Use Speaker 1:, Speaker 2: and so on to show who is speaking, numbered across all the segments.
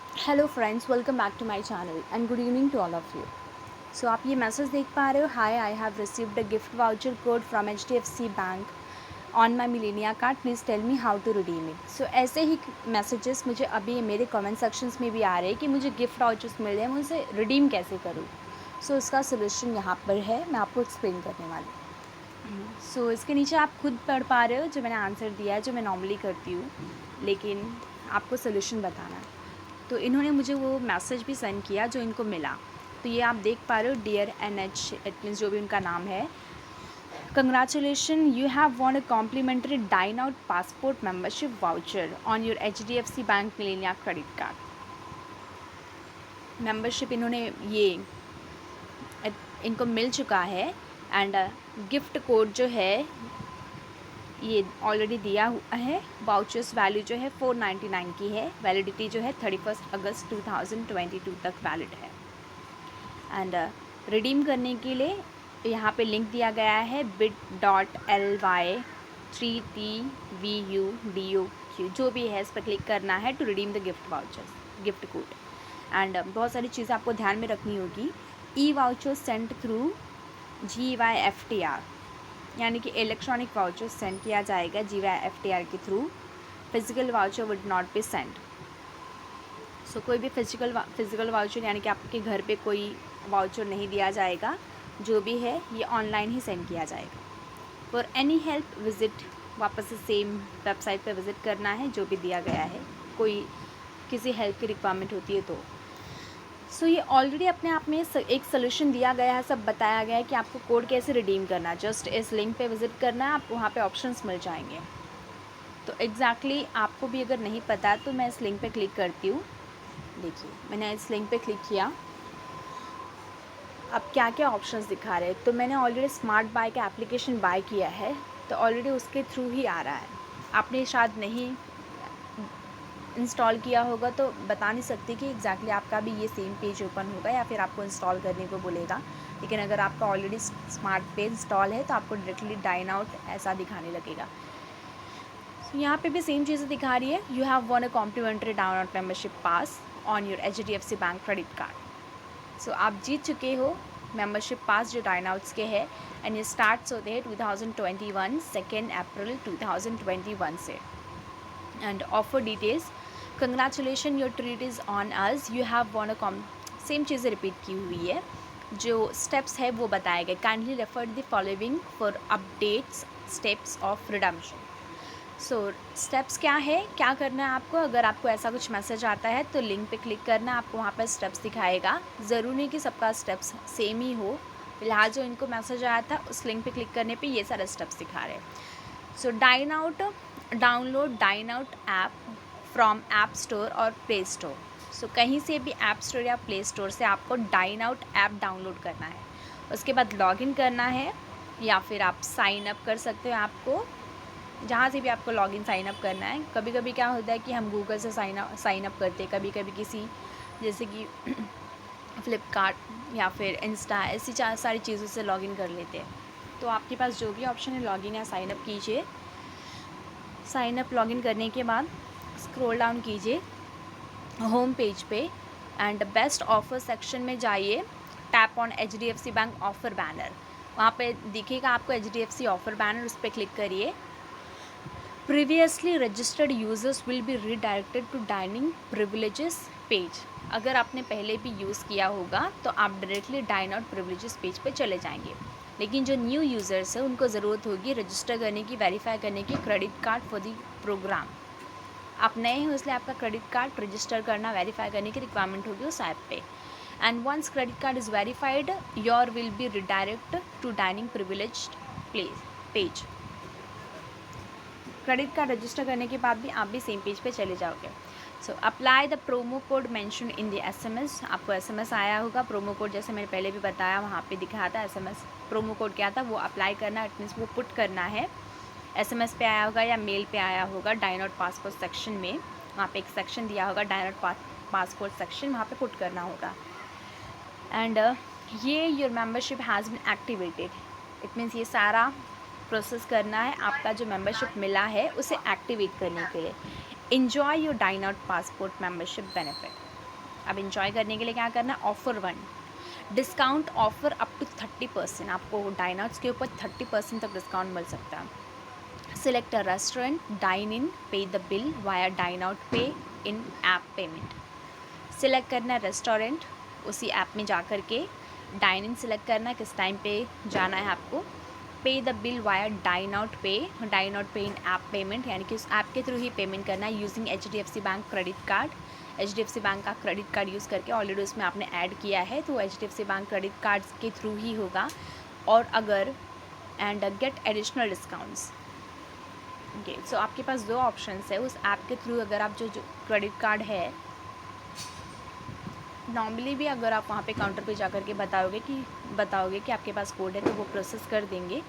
Speaker 1: Hello friends, welcome back to my channel and good evening to all of you. So आप ये message देख पा रहे हो, hi I have received a gift voucher code from HDFC bank on my Millennia card, please tell me how to redeem it. So ऐसे ही messages मुझे अभी मेरे कमेंट सेक्शंस में भी आ रहे हैं कि मुझे गिफ्ट वाउचर्स मिल रहे हैं, मैं उसे रिडीम कैसे करूँ। सो इसका सोल्यूशन यहाँ पर है, मैं आपको एक्सप्लेन करने वाली हूँ। सो इसके नीचे आप खुद पढ़ पा रहे हो जो मैंने आंसर दिया है, जो मैं नॉर्मली करती हूँ, लेकिन आपको सोल्यूशन बताना है। तो इन्होंने मुझे वो मैसेज भी सेंड किया जो इनको मिला। तो ये आप देख पा रहे हो, डियर NH, इट मीन्स जो भी उनका नाम है, congratulation, you have won a complimentary dine out passport membership voucher on your HDFC bank Millennia credit card. Membership इन्होंने ये इनको मिल चुका है एंड गिफ्ट कोड जो है ये ऑलरेडी दिया हुआ है। वाउचर्स वैल्यू जो है 499 की है, वैलिडिटी जो है 31 अगस्त 2022 तक वैलिड है। एंड रिडीम करने के लिए यहाँ पे लिंक दिया गया है bit.ly3tvudoq, जो भी है इस पर क्लिक करना है to redeem the gift vouchers, gift code. And बहुत सारी चीज़ें आपको ध्यान में रखनी होगी। E voucher sent through GYFTR, यानी कि इलेक्ट्रॉनिक वाउचर सेंड किया जाएगा GYFTR के through. Physical voucher would not be send. So कोई भी फिजिकल वाउचर यानी कि आपके घर पे कोई वाउचर नहीं दिया जाएगा, जो भी है ये ऑनलाइन ही सेंड किया जाएगा। फॉर एनी हेल्प विज़िट, वापस से सेम वेबसाइट पे विज़िट करना है जो भी दिया गया है, कोई किसी हेल्प की रिक्वायरमेंट होती है तो। सो ये ऑलरेडी अपने आप में एक सोल्यूशन दिया गया है, सब बताया गया है कि आपको कोड कैसे रिडीम करना है। जस्ट इस लिंक पे विज़िट करना है, आप वहाँ पे ऑप्शंस मिल जाएंगे। तो एग्जैक्टली आपको भी अगर नहीं पता तो मैं इस लिंक पे क्लिक करती हूँ। देखिए मैंने इस लिंक पे क्लिक किया, अब क्या क्या ऑप्शंस दिखा रहे हैं। तो मैंने ऑलरेडी स्मार्ट बाय का एप्लीकेशन बाय किया है, तो ऑलरेडी उसके थ्रू ही आ रहा है। आपने शायद नहीं इंस्टॉल किया होगा तो बता नहीं सकती कि एग्जैक्टली आपका भी ये सेम पेज ओपन होगा या फिर आपको इंस्टॉल करने को बोलेगा। लेकिन अगर आपका ऑलरेडी स्मार्ट पेज इंस्टॉल है तो आपको डायरेक्टली डाइन आउट ऐसा दिखाने लगेगा। तो यहाँ पे भी सेम चीज़ें दिखा रही है, you have won a complimentary dine out membership pass on your HDFC bank credit card. So आप जीत चुके हो मेंबरशिप पास जो डाइन आउट्स के हैं, एंड ये स्टार्ट्स होते हैं 2021 2 अप्रैल 2021 से। And offer details, congratulation your treat is on us, you have won a same चीज़ें रिपीट की हुई है। जो स्टेप्स है वो बताए गए, kindly refer the following for updates steps of redemption. So steps क्या है, क्या करना है आपको। अगर आपको ऐसा कुछ मैसेज आता है तो लिंक पे क्लिक करना, आपको वहाँ पर स्टेप्स दिखाएगा। ज़रूरी नहीं कि सबका स्टेप्स सेम ही हो, फिलहाल जो इनको मैसेज आया था उस लिंक पे क्लिक करने पे ये सारे स्टेप्स दिखा रहे हैं। So dine out, download dine out app from app store और प्ले स्टोर। सो कहीं से भी ऐप स्टोर या प्ले स्टोर से आपको डाइन आउट ऐप डाउनलोड करना है। उसके बाद लॉगिन करना है, या फिर आप साइन अप कर सकते हो ऐप को, जहाँ से भी आपको लॉगिन साइन अप करना है। कभी कभी क्या होता है कि हम गूगल से साइन अप करते हैं, कभी कभी किसी जैसे कि फ्लिपकार्ट या फिर इंस्टा, ऐसी सारी चीज़ों से लॉगिन कर लेते हैं। तो आपके पास जो भी ऑप्शन है लॉगिन या साइन अप कीजिए। साइन अप लॉगिन करने के बाद स्क्रॉल डाउन कीजिए होम पेज पे एंड बेस्ट ऑफर सेक्शन में जाइए, tap on HDFC bank offer banner, वहाँ पे दिखेगा आपको HDFC ऑफर बैनर, उस पर क्लिक करिए। Previously registered users will be redirected to dining privileges page. अगर आपने पहले भी यूज़ किया होगा तो आप directly dine out privileges page पे चले जाएंगे। लेकिन जो न्यू यूज़र्स है उनको ज़रूरत होगी रजिस्टर करने की, वेरीफाई करने की credit card for the program. आप नए हो इसलिए आपका क्रेडिट कार्ड रजिस्टर करना, वेरीफाई करने की रिक्वायरमेंट होगी उस ऐप पे। And once credit card is verified your will be redirect to dining privileged page. Credit card register करने के बाद भी आप भी सेम पेज पे चले जाओगे। So apply the promo code mention in the SMS। आपको SMS आया होगा, प्रोमो कोड जैसे मैंने पहले भी बताया वहाँ पे दिखाया था SMS। प्रोमो कोड क्या था वो अप्लाई करना, इट मीन्स वो पुट करना है। SMS पे आया होगा या मेल पे आया होगा डाइन आउट पासपोर्ट सेक्शन में, वहाँ पे एक सेक्शन दिया होगा डाइन आउट पासपोर्ट सेक्शन, वहाँ पे पुट करना होगा। एंड ये your membership has been activated, it means ये सारा प्रोसेस करना है आपका जो मेंबरशिप मिला है उसे एक्टिवेट करने के लिए। Enjoy your dine out passport membership benefit. अब इंजॉय करने के लिए क्या करना है, offer 1 discount offer up to 30%, आपको डाइनआउट्स के ऊपर 30% तक डिस्काउंट मिल सकता है। Select a restaurant, dine in, pay the bill via dine out, pay in app payment. Select करना है रेस्टोरेंट, उसी ऐप में जा कर के डाइन इन सिलेक्ट करना है, किस टाइम पे जाना है आपको। Pay the bill via dine out pay in app payment, यानी कि उस ऐप के थ्रू ही पेमेंट करना है using HDFC bank credit card. HDFC bank का क्रेडिट कार्ड यूज़ करके ऑलरेडी उसमें आपने ऐड किया है, तो HDFC बैंक क्रेडिट कार्ड के थ्रू ही होगा। और अगर and get additional discounts. Okay, so आपके पास 2 ऑप्शंस है उस ऐप के थ्रू। अगर आप जो क्रेडिट कार्ड है, नॉर्मली भी अगर आप वहाँ पे काउंटर पे जा कर के बताओगे कि आपके पास कोड है, तो वो प्रोसेस कर देंगे।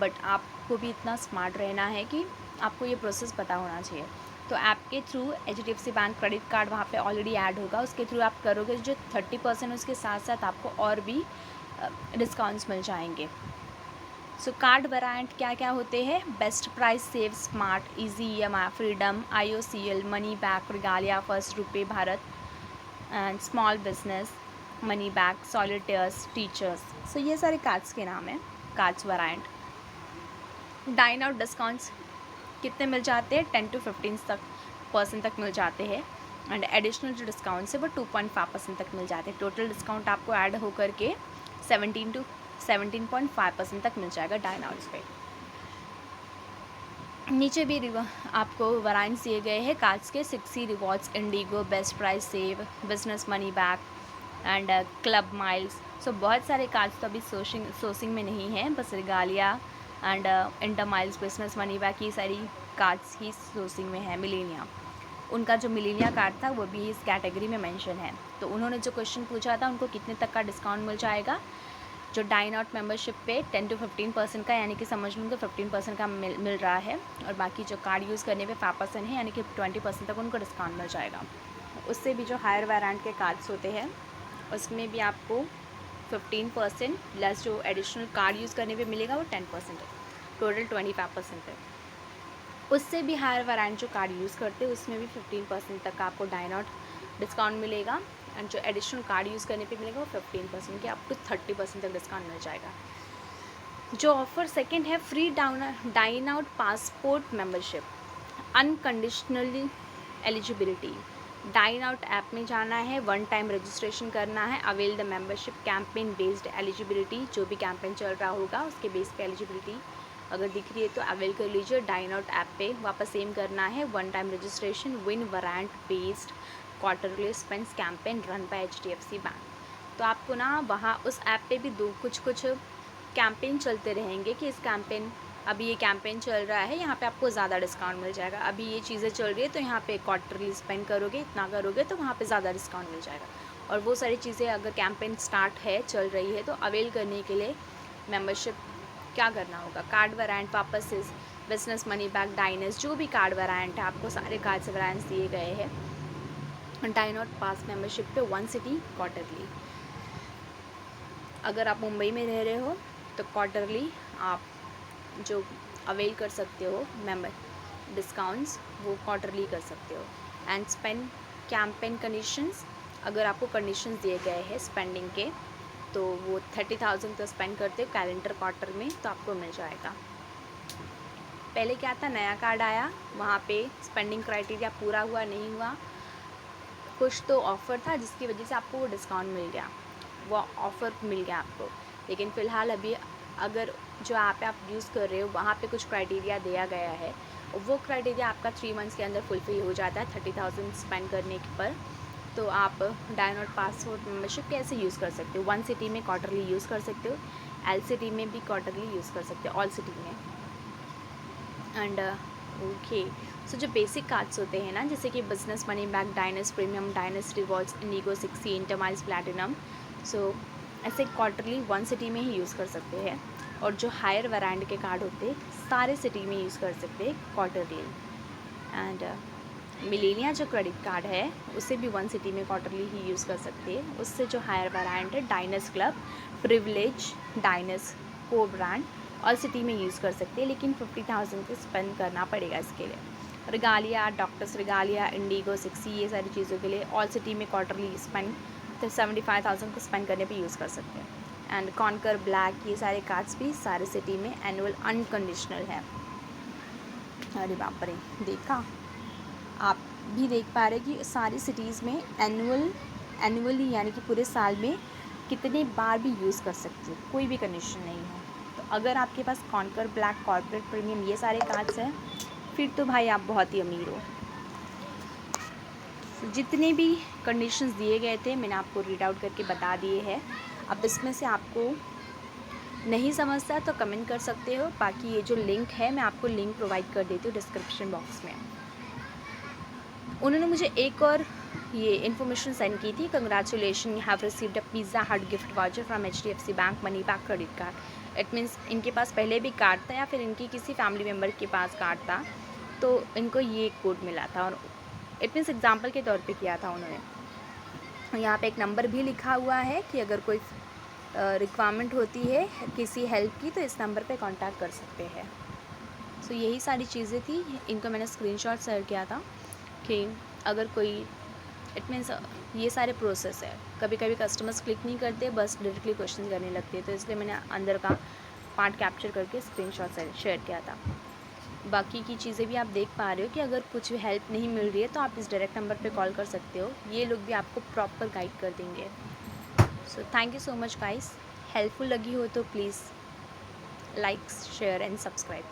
Speaker 1: बट आपको भी इतना स्मार्ट रहना है कि आपको ये प्रोसेस पता होना चाहिए। तो ऐप के through HDFC bank credit card वहाँ पे ऑलरेडी ऐड होगा, उसके थ्रू आप करोगे जो 30%, उसके साथ साथ आपको और भी डिस्काउंट्स मिल जाएंगे। सो कार्ड वेरिएंट क्या क्या होते हैं, best price, save smart, easy EMI, freedom, IOCL, money back, Regalia, first रुपए, Bharat and small business, money back, solitaires, teachers. So ये सारे कार्ड्स के नाम हैं, cards variant. Dine out discounts कितने मिल जाते हैं, 10 to 15% तक मिल जाते हैं। एंड एडिशनल जो डिस्काउंट्स है वो 2.5% तक मिल जाते हैं। टोटल डिस्काउंट आपको ऐड होकर के 17.5% तक मिल जाएगा डाइन आउट्स पे। नीचे भी आपको वेरिएंट्स दिए गए हैं कार्ड्स के, 60 rewards, IndiGo, best price, save, business money back and club miles. So बहुत सारे कार्ड्स तो अभी सोर्सिंग में नहीं है, बस regalia and inter miles, business money back, ये सारी कार्ड्स ही सोर्सिंग में है। मिलेनिया, उनका जो मिलेनिया कार्ड था वो भी इस कैटेगरी में मेंशन है। तो उन्होंने जो क्वेश्चन पूछा था उनको कितने तक का डिस्काउंट मिल जाएगा, जो डाइन आउट मेंबरशिप पे 10 to 15% का, यानी कि समझ लूँ तो 15% का मिल रहा है, और बाकी जो कार्ड यूज़ करने पे 5% है, यानी कि 20% तक उनको डिस्काउंट मिल जाएगा। उससे भी जो हायर वेरिएंट के कार्ड्स होते हैं उसमें भी आपको 15% प्लस जो एडिशनल कार्ड यूज़ करने पे मिलेगा वो 10% है, टोटल 25% है। उससे भी हायर वेरिएंट जो कार्ड यूज़ करते हैं उसमें भी 15% तक आपको डाइन आउट डिस्काउंट मिलेगा, एंड जो एडिशनल कार्ड यूज़ करने पे मिलेगा वो 15% के अप टू 30% तक डिस्काउंट मिल जाएगा। जो ऑफ़र सेकंड है, free dine out passport membership, unconditionally eligibility. Dine out app में जाना है, 1 टाइम रजिस्ट्रेशन करना है, avail the membership campaign based eligibility, जो भी कैंपेन चल रहा होगा उसके बेस पे एलिजिबिलिटी अगर दिख रही है तो अवेल कर लीजिए। डाइन आउट ऐप पे वापस सेम करना है, 1 time registration, win variant based quarterly spends campaign run by HDFC bank. तो आपको ना वहाँ उस ऐप पे भी कुछ कैंपेन चलते रहेंगे कि इस कैंपेन, अभी ये कैंपेन चल रहा है, यहाँ पे आपको ज़्यादा डिस्काउंट मिल जाएगा, अभी ये चीज़ें चल रही है तो यहाँ पे क्वार्टरली स्पेंड करोगे, इतना करोगे तो वहाँ पे ज़्यादा डिस्काउंट मिल जाएगा। और वो सारी चीज़ें अगर कैंपेन स्टार्ट है, चल रही है, तो अवेल करने के लिए मेंबरशिप क्या करना होगा, कार्ड वेरिएंट वापस से बिजनेस मनी बैक, डाइनस, जो भी कार्ड वेरिएंट है, आपको सारे कार्ड्स वेरिएंट्स दिए गए हैं। डाइन आउट पास मेंबरशिप पे 1 सिटी क्वार्टरली। अगर आप मुंबई में रह रहे हो तो क्वार्टरली आप जो अवेल कर सकते हो मेंबर डिस्काउंट्स, वो क्वार्टरली कर सकते हो। एंड स्पेंड कैंपेन कंडीशंस, अगर आपको कंडीशंस दिए गए हैं स्पेंडिंग के, तो वो 30,000 तो स्पेंड करते हो कैलेंडर क्वार्टर में तो आपको मिल जाएगा। पहले क्या था, नया कार्ड आया, वहाँ पे स्पेंडिंग क्राइटेरिया पूरा हुआ नहीं हुआ, कुछ तो ऑफ़र था जिसकी वजह से आपको वो डिस्काउंट मिल गया, वो ऑफ़र मिल गया आपको। लेकिन फ़िलहाल अभी अगर जो ऐप आप यूज़ कर रहे हो वहाँ पे कुछ क्राइटेरिया दिया गया है, वो क्राइटेरिया आपका 3 मंथ्स के अंदर फुलफिल हो जाता है 30,000 स्पेंड करने पर, तो आप डाइन आउट पासपोर्ट मेंबरशिप कैसे यूज़ कर सकते हो, 1 सिटी में क्वार्टरली यूज़ कर सकते हो, LCT में भी क्वार्टरली यूज़ कर सकते हो, ऑल सिटी में। एंड ओके, सो जो बेसिक कार्ड्स होते हैं ना, जैसे कि business money back, diners premium, diners rewards, IndiGo 60, InterMiles platinum, so ऐसे क्वार्टरली 1 सिटी में ही यूज़ कर सकते हैं। और जो हायर वेरिएंट के कार्ड होते हैं सारे सिटी में यूज़ कर सकते हैं क्वार्टरली। एंड मिलेनिया जो क्रेडिट कार्ड है उसे भी 1 सिटी में क्वार्टरली ही यूज़ कर सकते हैं। उससे जो हायर वेरिएंट है, डाइनस क्लब, प्रिविलेज, डाइनस को ब्रांड, ऑल सिटी में यूज़ कर सकते हैं, लेकिन 50,000 को स्पेंड करना पड़ेगा इसके लिए। Regalia, doctors regalia, Indigo, 6C, ये सारी चीज़ों के लिए ऑल सिटी में क्वार्टरली स्पेंड 75,000 को स्पेंड करने पे यूज़ कर सकते हैं। एंड कॉन्कर, ब्लैक, ये सारे कार्ड्स भी सारे सिटी में एनुअल अनकंडीशनल है। अरे बाप रे, देखा, आप भी देख पा रहे कि सारी सिटीज़ में एनुअली यानी कि पूरे साल में कितने बार भी यूज़ कर सकते हो, कोई भी कंडीशन नहीं है। तो अगर आपके पास कॉन्कर, ब्लैक, कॉर्पोरेट प्रीमियम ये सारे कार्ड्स हैं, फिर तो भाई आप बहुत ही अमीर हो। जितने भी कंडीशंस दिए गए थे मैंने आपको रीड आउट करके बता दिए हैं। अब इसमें से आपको नहीं समझता तो कमेंट कर सकते हो, बाकी ये जो लिंक है मैं आपको लिंक प्रोवाइड कर देती हूँ डिस्क्रिप्शन बॉक्स में। उन्होंने मुझे एक और ये इन्फॉर्मेशन सेंड की थी, congratulation, you have received a Pizza Hut gift voucher from HDFC bank money back credit card. It means इनके पास पहले भी कार्ड था या फिर इनकी किसी फैमिली मेम्बर के पास कार्ड था, तो इनको ये कोड मिला था और इट मीन्स एग्जाम्पल के तौर पे किया था उन्होंने। यहाँ पे एक नंबर भी लिखा हुआ है कि अगर कोई रिक्वायरमेंट होती है किसी हेल्प की तो इस नंबर पे कांटेक्ट कर सकते हैं। सो यही सारी चीज़ें थी, इनको मैंने स्क्रीनशॉट शेयर किया था कि अगर कोई इट मीन्स ये सारे प्रोसेस है, कभी कभी कस्टमर्स क्लिक नहीं करते, बस डायरेक्टली क्वेश्चन करने लगते हैं, तो इसलिए मैंने अंदर का पार्ट कैप्चर करके स्क्रीनशॉट शेयर किया था। बाकी की चीज़ें भी आप देख पा रहे हो कि अगर कुछ भी हेल्प नहीं मिल रही है तो आप इस डायरेक्ट नंबर पे कॉल कर सकते हो, ये लोग भी आपको प्रॉपर गाइड कर देंगे। So thank you so much guys, helpful लगी हो तो please like, share and subscribe.